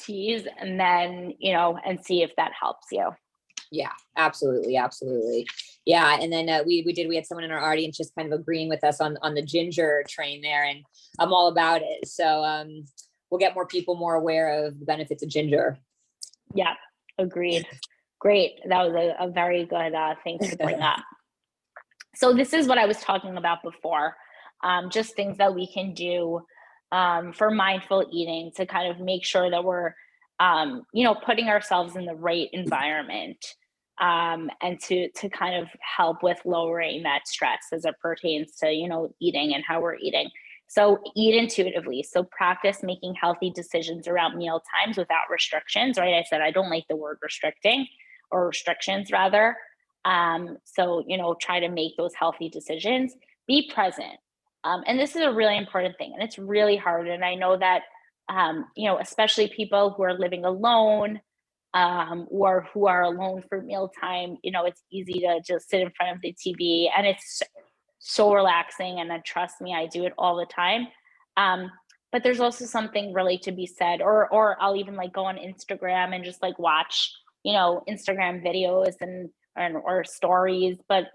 teas, and then, and see if that helps you. Yeah, absolutely, absolutely. Yeah, and then we had someone in our audience just kind of agreeing with us on the ginger train there, and I'm all about it. So we'll get more people more aware of the benefits of ginger. Yeah, agreed. Great. That was a very good thing to bring up. So this is what I was talking about before. Just things that we can do for mindful eating to kind of make sure that we're, putting ourselves in the right environment, and to kind of help with lowering that stress as it pertains to, eating and how we're eating. So eat intuitively. So practice making healthy decisions around meal times without restrictions, right? I said I don't like the word restricting or restrictions rather. So, try to make those healthy decisions, be present. And this is a really important thing, and it's really hard. And I know that, especially people who are living alone, or who are alone for mealtime, it's easy to just sit in front of the TV, and so relaxing. And then trust me, I do it all the time. But there's also something really to be said, or I'll even like go on Instagram and just like watch, Instagram videos or stories, but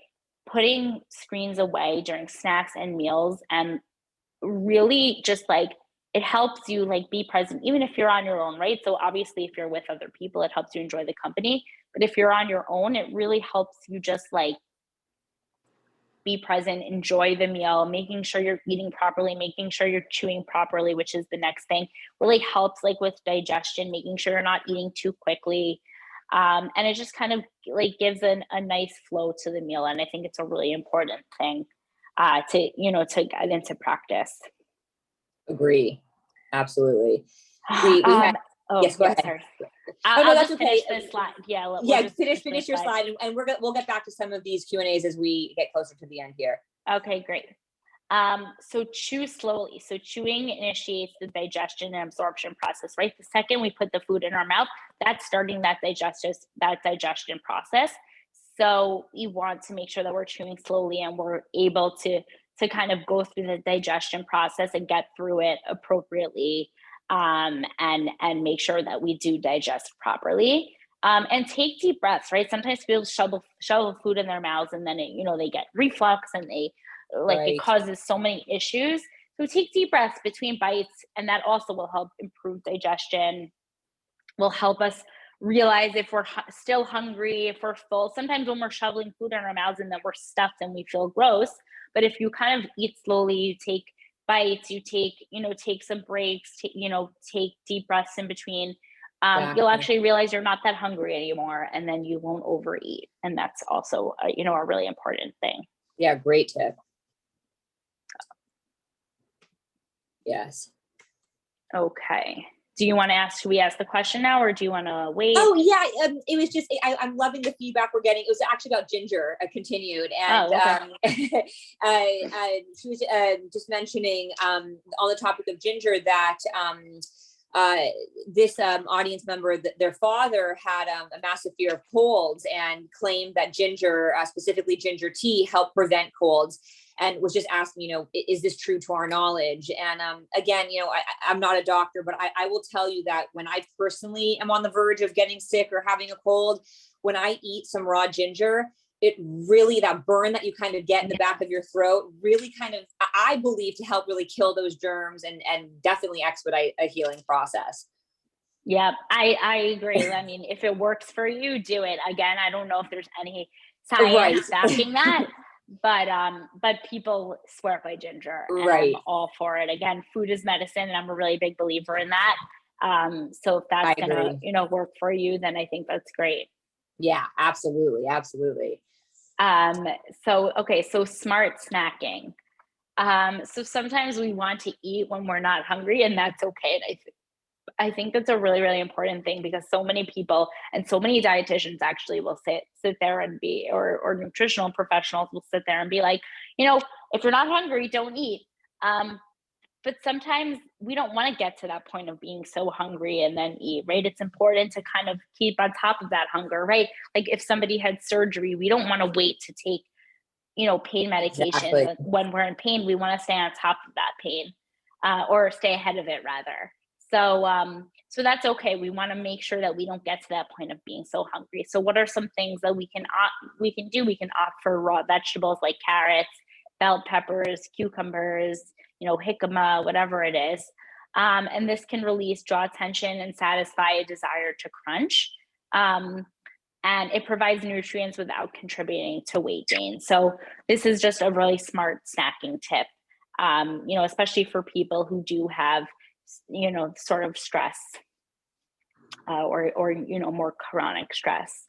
putting screens away during snacks and meals and really just like it helps you like be present even if you're on your own, right? So obviously if you're with other people it helps you enjoy the company, but if you're on your own it really helps you just like be present, enjoy the meal, making sure you're eating properly, making sure you're chewing properly, which is the next thing, really helps like with digestion, making sure you're not eating too quickly. And it just kind of like gives a nice flow to the meal. And I think it's a really important thing to get into practice. Agree. Absolutely. We had, yes, go ahead. Sorry. Oh, no, I'll that's just okay. finish this slide. Yeah, Finish your slide, and we'll get back to some of these Q&As as we get closer to the end here. Okay, great. So chew slowly. So chewing initiates the digestion and absorption process, right? The second we put the food in our mouth, that's starting that digestion process. So we want to make sure that we're chewing slowly and we're able to kind of go through the digestion process and get through it appropriately, and make sure that we do digest properly. And take deep breaths, right? Sometimes people shovel food in their mouths and then they get reflux and it causes so many issues. So take deep breaths between bites, and that also will help improve digestion, will help us realize if we're still hungry, if we're full. Sometimes when we're shoveling food in our mouths and then we're stuffed and we feel gross, but if you kind of eat slowly, you take bites, you take some breaks, take deep breaths in between, you'll actually realize you're not that hungry anymore, and then you won't overeat. And that's also, a really important thing. Yeah, great tip. Yes. Okay. Do you want to should we ask the question now, or do you want to wait? Oh yeah, it was just, I'm loving the feedback we're getting. It was actually about Ginger, continued. And she was just mentioning on the topic of Ginger that this audience member, their father had a massive fear of colds and claimed that ginger, specifically ginger tea, helped prevent colds, and was just asking, is this true to our knowledge? And again, I'm not a doctor, but I will tell you that when I personally am on the verge of getting sick or having a cold, when I eat some raw ginger, it really, that burn that you kind of get in the back of your throat really kind of, I believe, to help really kill those germs and definitely expedite a healing process. Yeah, I agree. I mean, if it works for you, do it. Again, I don't know if there's any science backing that, but people swear by ginger, and I'm all for it. Again, food is medicine, and I'm a really big believer in that. So if that's gonna, work for you, then I think that's great. Yeah, absolutely. Absolutely. So smart snacking. So sometimes we want to eat when we're not hungry, and that's okay. And I think that's a really, really important thing, because so many people and so many dietitians actually will sit there and or nutritional professionals will sit there and be like, if you're not hungry, don't eat. But sometimes we don't want to get to that point of being so hungry and then eat, right? It's important to kind of keep on top of that hunger, right? Like if somebody had surgery, we don't want to wait to take, pain medication. Exactly. When we're in pain, we want to stay on top of that pain, or stay ahead of it rather. So that's okay. We want to make sure that we don't get to that point of being so hungry. So what are some things that we can do? We can opt for raw vegetables like carrots, bell peppers, cucumbers, jicama, whatever it is. And this can draw attention and satisfy a desire to crunch. And it provides nutrients without contributing to weight gain. So this is just a really smart snacking tip, especially for people who do have, sort of stress, or more chronic stress.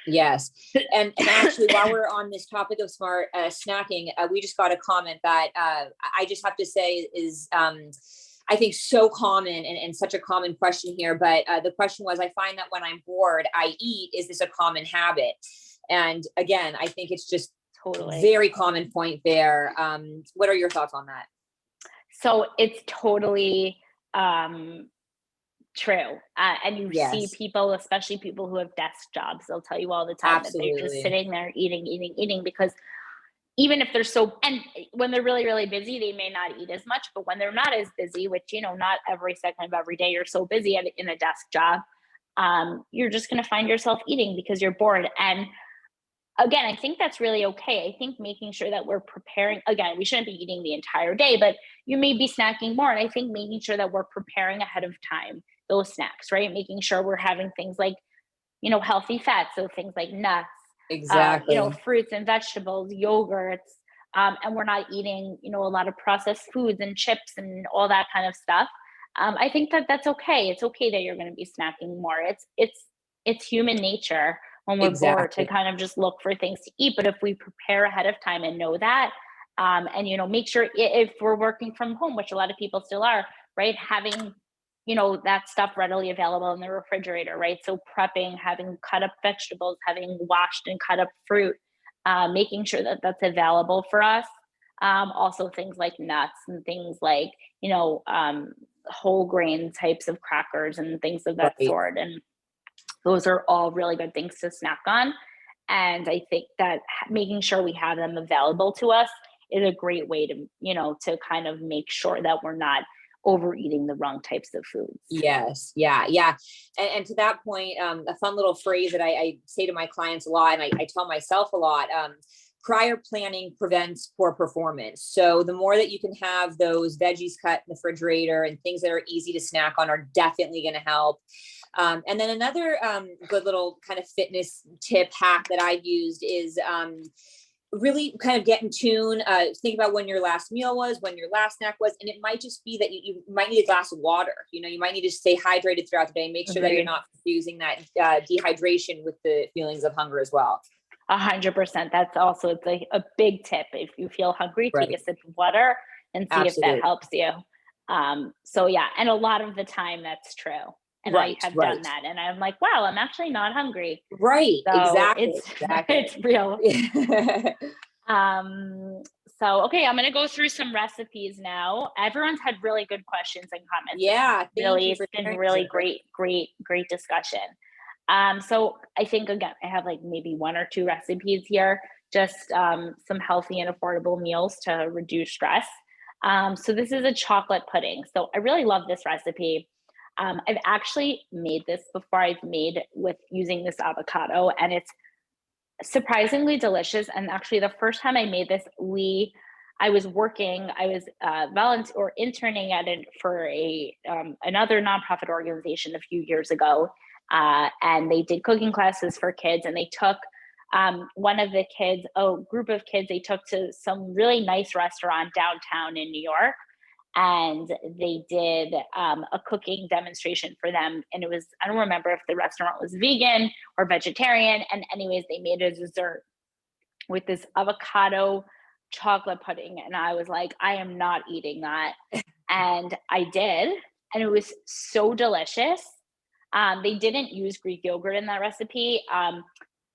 Yes. And actually, while we're on this topic of smart snacking, we just got a comment that I just have to say is, I think, so common and such a common question here. But the question was, I find that when I'm bored, I eat. Is this a common habit? And again, I think it's just totally very common point there. What are your thoughts on that? So it's totally true. And you see people, especially people who have desk jobs, they'll tell you all the time that they're just sitting there eating, because even if they're so, and when they're really, really busy, they may not eat as much, but when they're not as busy, which, not every second of every day you're so busy in a desk job, you're just going to find yourself eating because you're bored. And again, I think that's really okay. I think making sure that we're preparing, again, we shouldn't be eating the entire day, but you may be snacking more. And I think making sure that we're preparing ahead of time those snacks, right? Making sure we're having things like, healthy fats. So things like nuts, Exactly. fruits and vegetables, yogurts, and we're not eating, a lot of processed foods and chips and all that kind of stuff. I think that that's okay. It's okay that you're going to be snacking more. It's human nature when we're bored to Exactly. kind of just look for things to eat. But if we prepare ahead of time and know that, and make sure if we're working from home, which a lot of people still are, right, having that stuff readily available in the refrigerator, right? So prepping, having cut up vegetables, having washed and cut up fruit, making sure that that's available for us. Also things like nuts and things like, whole grain types of crackers and things of that Right. sort. And those are all really good things to snack on. And I think that making sure we have them available to us is a great way to, to kind of make sure that we're not overeating the wrong types of foods. Yes. Yeah. Yeah. And to that point, a fun little phrase that I say to my clients a lot, and I tell myself a lot, prior planning prevents poor performance. So the more that you can have those veggies cut in the refrigerator and things that are easy to snack on are definitely going to help. And then another good little kind of fitness tip hack that I've used is really kind of get in tune. Think about when your last meal was, when your last snack was, and it might just be that you might need a glass of water. You might need to stay hydrated throughout the day. Make sure that you're Agreed. not confusing that dehydration with the feelings of hunger as well. 100%. That's also it's a big tip. If you feel hungry, take a Right. sip of water and see if that Absolutely. helps you. So yeah, and a lot of the time that's true. And I Right. have done Right. that, and I'm like, wow, I'm actually not hungry. Right. So Exactly. it's it's Exactly. real. Um, so okay, I'm gonna go through some recipes now. Everyone's had really good questions and comments. Yeah. Thank you It's for been sharing. These really are great. great discussion. So I think again, I have like maybe one or two recipes here, just some healthy and affordable meals to reduce stress. So this is a chocolate pudding. So I really love this recipe. I've actually made this before. I've made with using this avocado, and it's surprisingly delicious. And actually, the first time I made this, I was working, I was volunteer or interning at it for a another nonprofit organization a few years ago, and they did cooking classes for kids, and they took one of the kids, a group of kids, they took to some really nice restaurant downtown in New York, and they did a cooking demonstration for them. And it was, I don't remember if the restaurant was vegan or vegetarian. And, anyways, they made a dessert with this avocado chocolate pudding. And I was like, I am not eating that. And I did. And it was so delicious. They didn't use Greek yogurt in that recipe.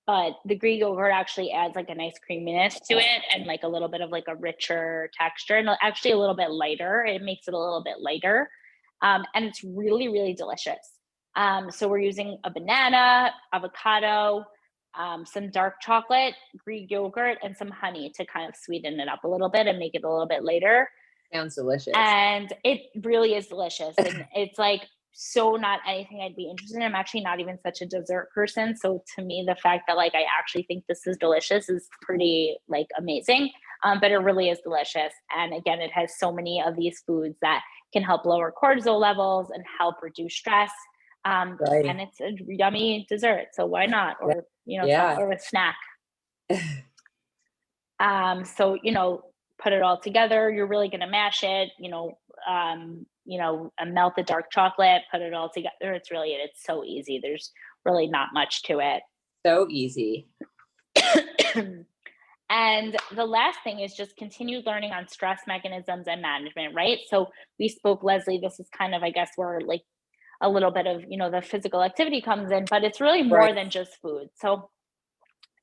But the Greek yogurt actually adds like a nice creaminess to it and like a little bit of like a richer texture and actually a little bit lighter. It makes it a little bit lighter. And it's really, really delicious. So we're using a banana, avocado, some dark chocolate, Greek yogurt, and some honey to kind of sweeten it up a little bit and make it a little bit lighter. Sounds delicious. And it really is delicious. And it's like so not anything I'd be interested in. I'm actually not even such a dessert person. So to me, the fact that like I actually think this is delicious is pretty like amazing. But it really is delicious. And again, it has so many of these foods that can help lower cortisol levels and help reduce stress. And Right. it's a yummy dessert. So why not? Yeah. Or, Yeah. or a snack. So, put it all together. You're really going to mash it, and melt the dark chocolate, put it all together. It's so easy. There's really not much to So easy. it. And the last thing is just continue learning on stress mechanisms and management, right? So we spoke, Leslie, this is kind of, I guess, where like a little bit of, the physical activity comes in, but it's really Right. more than just food. So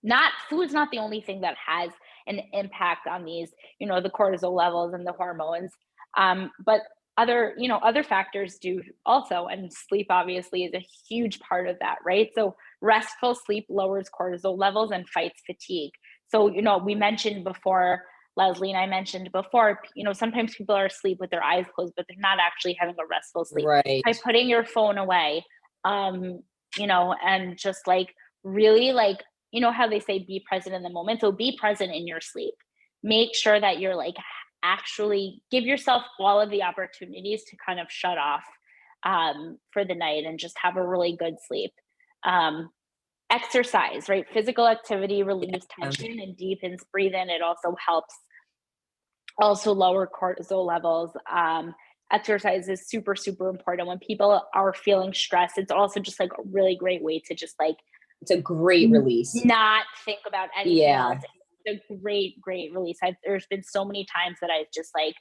not food's not the only thing that has an impact on these, the cortisol levels and the hormones. But other factors do also, and sleep obviously is a huge part of that, right? So restful sleep lowers cortisol levels and fights fatigue. So, we mentioned before, Leslie and I mentioned before, sometimes people are asleep with their eyes closed, but they're not actually having a restful sleep. Right. By putting your phone away, and just like really like, how they say be present in the moment. So be present in your sleep. Make sure that you're like actually give yourself all of the opportunities to kind of shut off for the night and just have a really good sleep. Um, Exercise, right? Physical activity relieves tension and deepens breathing. It also helps also lower cortisol levels. Exercise is super, super important when people are feeling stressed. It's also just like a really great way to just like it's a great release. Not think about anything Yeah. else. It's a great, great release. There's been so many times that I've just like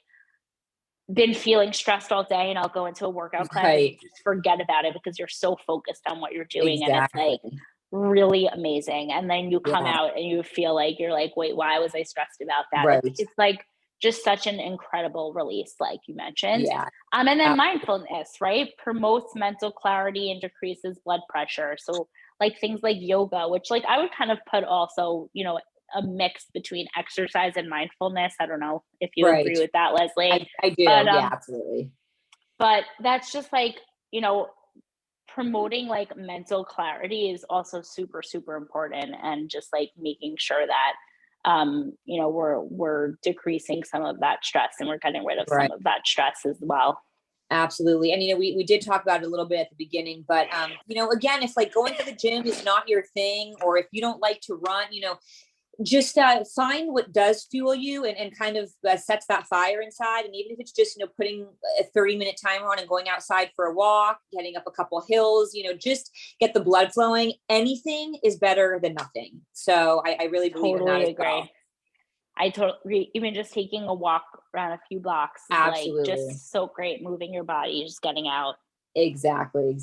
been feeling stressed all day and I'll go into a workout class and Right. just forget about it because you're so focused on what you're doing. And it's Exactly. like really amazing. And then you come Yeah. out and you feel like you're like, wait, why was I stressed about that? Right. It's like just such an incredible release, like you mentioned. Yeah. And then mindfulness, right? Promotes mental clarity and decreases blood pressure. So like things like yoga, which like I would kind of put also, a mix between exercise and mindfulness. I don't know if you Right. agree with that, Leslie. I do. But yeah, absolutely. but that's just like, promoting like mental clarity is also super, super important, and just like making sure that we're decreasing some of that stress and we're getting rid of Right. some of that stress as well. Absolutely. And, we did talk about it a little bit at the beginning, but, again, if like going to the gym is not your thing, or if you don't like to run, just find what does fuel you and kind of sets that fire inside. And even if it's just, putting a 30-minute timer on and going outside for a walk, getting up a couple hills, just get the blood flowing. Anything is better than nothing. So I really believe in that as Agree. well. I totally, even just taking a walk around a few blocks is Absolutely. like just so great, moving your body, just getting out. Exactly.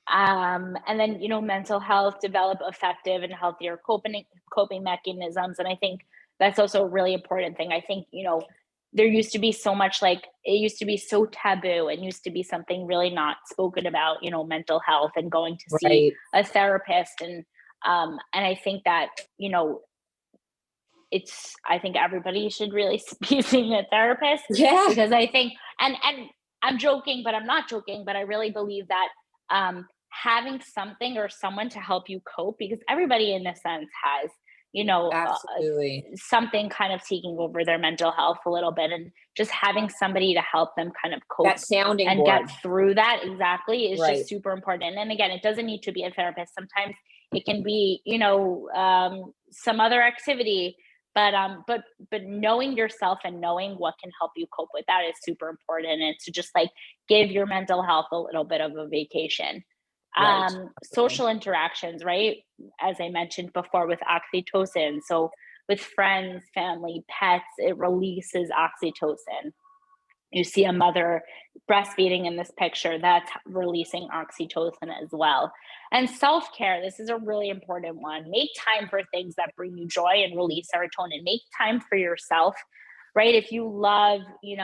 And then, mental health, develop effective and healthier coping mechanisms. And I think that's also a really important thing. I think, there used to be so much like it used to be so taboo and used to be something really not spoken about, mental health and going to see a therapist. And I think that, I think everybody should really be seeing a therapist. Yeah. Because I think, and I'm joking, but I'm not joking, but I really believe that having something or someone to help you cope, because everybody in a sense has, Absolutely. something kind of taking over their mental health a little bit, and just having somebody to help them kind of cope That sounding and board. get through that exactly is Right. just super important. And again, it doesn't need to be a therapist. Sometimes it can be, some other activity. But knowing yourself and knowing what can help you cope with that is super important. And to just like give your mental health a little bit of a vacation. Right. Social interactions, right? As I mentioned before, with oxytocin. So with friends, family, pets, it releases oxytocin. You see a mother breastfeeding in this picture, that's releasing oxytocin as well. And self-care, this is a really important one. Make time for things that bring you joy and release serotonin. Make time for yourself, right? If you love, you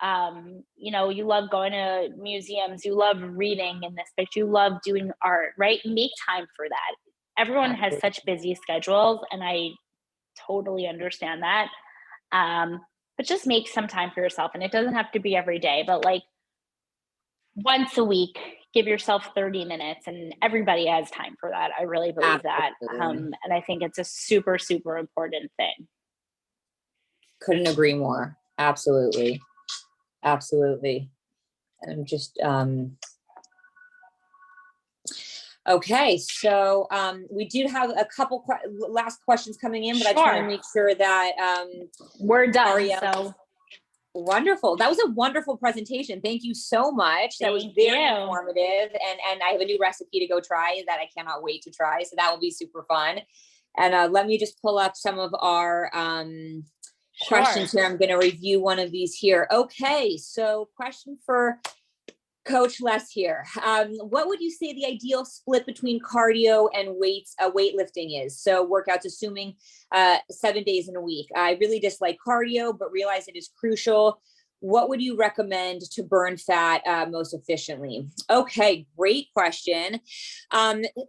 love going to museums, you love reading in this picture, you love doing art, right? Make time for that. Everyone has such busy schedules, and I totally understand that. But just make some time for yourself. And it doesn't have to be every day, but like once a week, give yourself 30 minutes, and everybody has time for that. I really believe that. And I think it's a super, super important thing. Couldn't agree more. Absolutely. And just, okay. So, we do have a couple last questions coming in, but I just want to make sure that, we're done. Ariel, so wonderful. That was a wonderful presentation. Thank you so much. That was very informative. And I have a new recipe to go try that I cannot wait to try. So that will be super fun. And let me just pull up some of our questions here. I'm going to review one of these here. Okay. So question for Coach Les here. What would you say the ideal split between cardio and weightlifting is? So workouts, assuming 7 days in a week. I really dislike cardio, but realize it is crucial. What would you recommend to burn fat most efficiently? Okay, great question.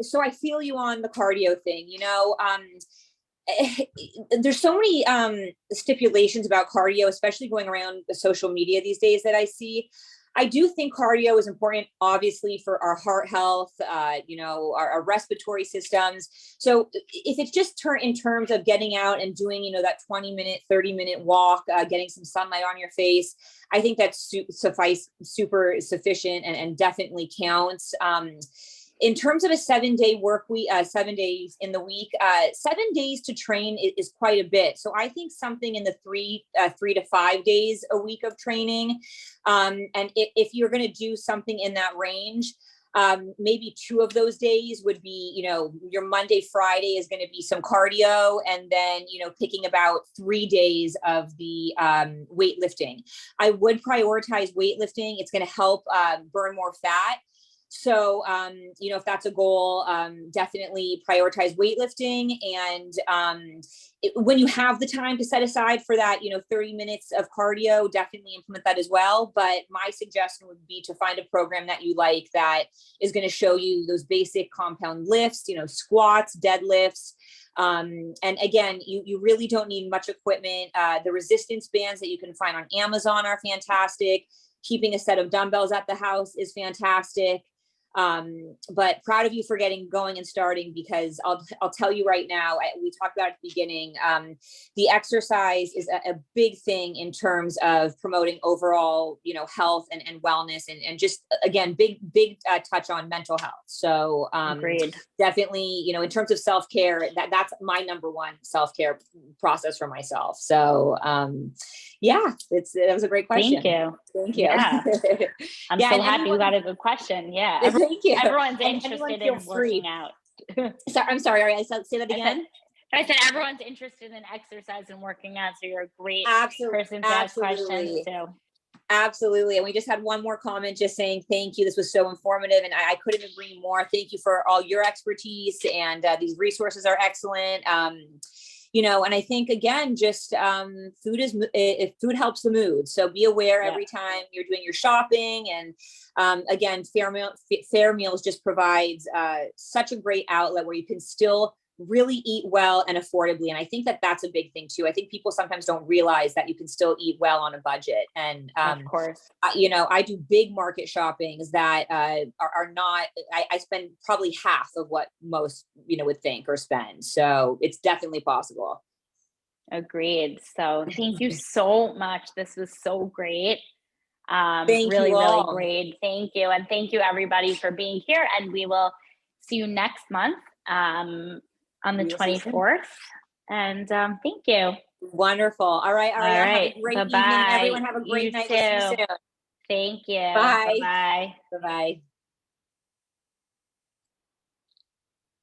So I feel you on the cardio thing. there's so many stipulations about cardio, especially going around the social media these days that I see. I do think cardio is important, obviously, for our heart health, our respiratory systems. So if it's just in terms of getting out and doing, that 20-minute, 30-minute walk, getting some sunlight on your face, I think that's super sufficient and definitely counts. In terms of a 7-day work week, 7 days in the week, 7 days to train is quite a bit. So I think something in the 3 to 5 days a week of training. And if you're going to do something in that range, maybe 2 of those days would be, your Monday, Friday is going to be some cardio, and then, picking about 3 days of the weightlifting. I would prioritize weightlifting. It's going to help burn more fat. So, if that's a goal, definitely prioritize weightlifting. And when you have the time to set aside for that, 30 minutes of cardio, definitely implement that as well. But my suggestion would be to find a program that you like that is going to show you those basic compound lifts, squats, deadlifts. And again, you really don't need much equipment. The resistance bands that you can find on Amazon are fantastic. Keeping a set of dumbbells at the house is fantastic. But proud of you for getting going and starting, because I'll tell you right now, we talked about at the beginning, the exercise is a big thing in terms of promoting overall, health and wellness, and just, again, big touch on mental health. So, Agreed. definitely, in terms of self-care, that's my number one self-care process for myself. So, yeah, that was a great question. Thank you. Yeah. I'm so happy you got a good question. Yeah. Thank you. Everyone's interested in working out. I'm sorry. I say that again. I said everyone's interested in exercise and working out. So you're a great person to ask questions to. Absolutely. And we just had one more comment just saying, thank you. This was so informative. And I couldn't agree more. Thank you for all your expertise. And these resources are excellent. And I think, again, just food helps the mood. So be aware every time you're doing your shopping. And again, Fair Meals just provides such a great outlet where you can still really eat well and affordably. And I think that's a big thing too. I think people sometimes don't realize that you can still eat well on a budget. And of course, I do big market shoppings that are not, I spend probably half of what most, would think or spend. So it's definitely possible. Agreed. So thank you so much. This was so great. Thank really, you all. really great. Thank you. And thank you everybody for being here. And we will see you next month on the 24th. And thank you. Wonderful. All right. All right. Have a great evening, everyone. Have a great night. Too. Thank you. Bye. Bye-bye. Bye-bye.